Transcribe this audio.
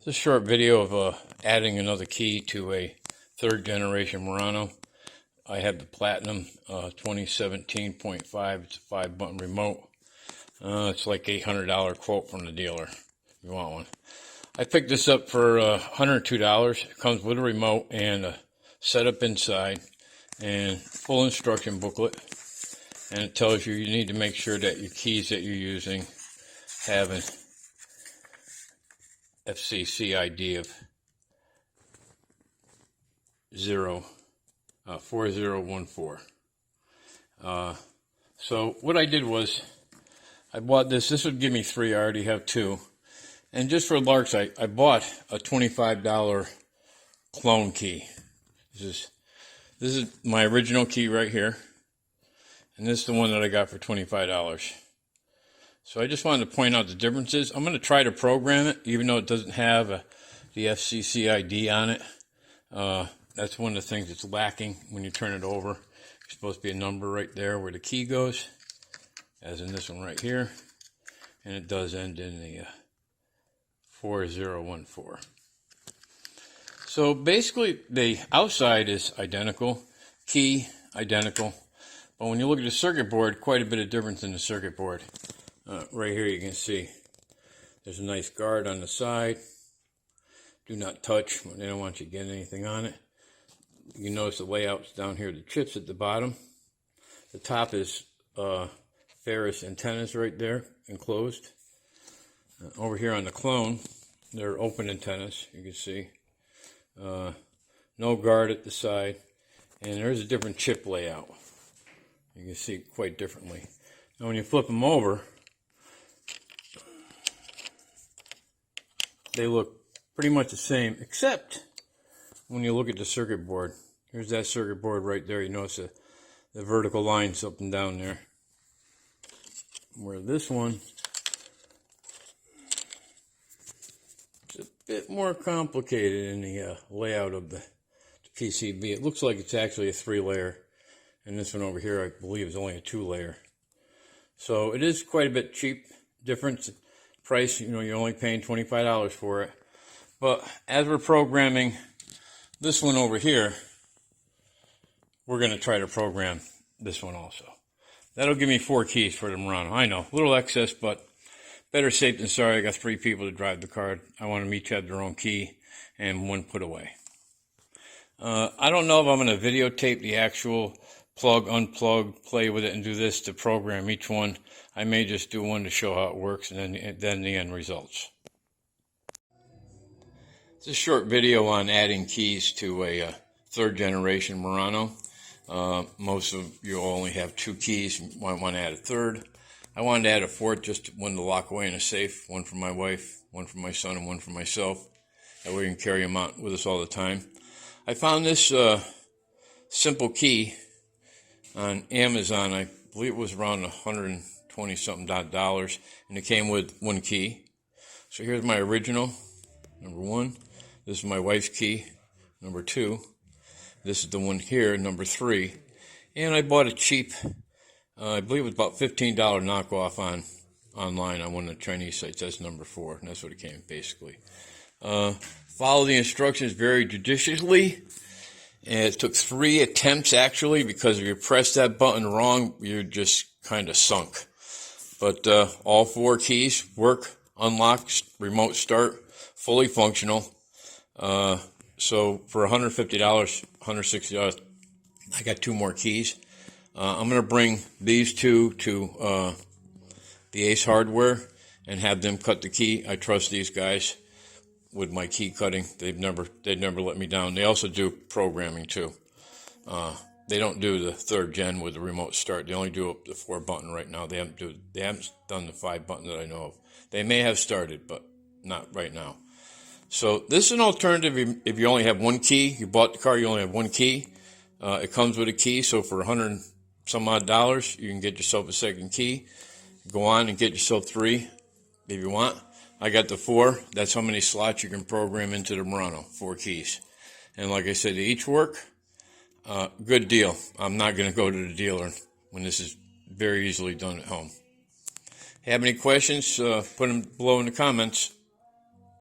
It's a short video of adding another key to a third generation Murano. I have the Platinum 2017.5. It's a 5-button remote. It's like $800 quote from the dealer if you want one. I picked this up for $102. It comes with a remote and a setup inside and full instruction booklet. And it tells you need to make sure that your keys that you're using have an FCC ID of 4014. So what I did was I bought this. This would give me 3. I already have 2. And just for larks, I bought a $25 clone key. This is my original key right here. And this is the one that I got for $25. So I just wanted to point out the differences. I'm going to try to program it, even though it doesn't have the FCC ID on it. That's one of the things that's lacking when you turn it over. There's supposed to be a number right there where the key goes, as in this one right here. And it does end in the 4014. So basically, the outside is identical, key identical. But when you look at the circuit board, quite a bit of difference in the circuit board. Right here you can see there's a nice guard on the side. Do not touch. They don't want you to get anything on it. You notice the layouts down here, the chips at the bottom. The top is ferrous antennas right there, enclosed. Over here on the clone, they're open antennas, you can see. No guard at the side. And there's a different chip layout. You can see quite differently. Now when you flip them over, they look pretty much the same, except when you look at the circuit board. Here's that circuit board right there. You notice the vertical lines up and down there. Where this one is a bit more complicated in the layout of the PCB. It looks like it's actually a 3-layer. And this one over here, I believe, is only a 2-layer. So it is quite a bit cheap difference. Price, you're only paying $25 for it. But as we're programming this one over here, we're going to try to program this one also. That'll give me 4 keys for the Murano. I know, a little excess, but better safe than sorry. I got 3 people to drive the car. I want them each have their own key and one put away. I don't know if I'm going to videotape the actual plug, unplug, play with it, and do this to program each one. I may just do one to show how it works, and then the end results. It's a short video on adding keys to a third generation Murano. Most of you only have 2 keys. You might want to add a third. I wanted to add a 4th, just one to lock away in a safe. One for my wife, one for my son, and one for myself. That way we can carry them out with us all the time. I found this simple key on Amazon. I believe it was around $120-something, and it came with 1 key. So here's my original, number 1. This is my wife's key, number 2. This is the one here, number 3. And I bought a cheap, I believe it was about $15 knockoff online on one of the Chinese sites. That's number 4, and that's what it came, basically. Follow the instructions very judiciously. And it took 3 attempts, actually, because if you press that button wrong, you're just kind of sunk. But all 4 keys work, unlock, remote start, fully functional. So for $150, $160, I got 2 more keys. I'm going to bring these 2 to the Ace Hardware and have them cut the key. I trust these guys with my key cutting. They'd never let me down. They also do programming too. They don't do the 3rd gen with the remote start. They only do the 4-button right now. They haven't done the 5-button that I know of. They may have started, but not right now. So this is an alternative if you only have 1 key. You bought the car, you only have 1 key. It comes with a key, so for $100-some-odd, you can get yourself a 2nd key. Go on and get yourself 3 if you want. I got the 4. That's how many slots you can program into the Murano, 4 keys. And like I said, they each work. Good deal. I'm not going to go to the dealer when this is very easily done at home. Have any questions? Put them below in the comments.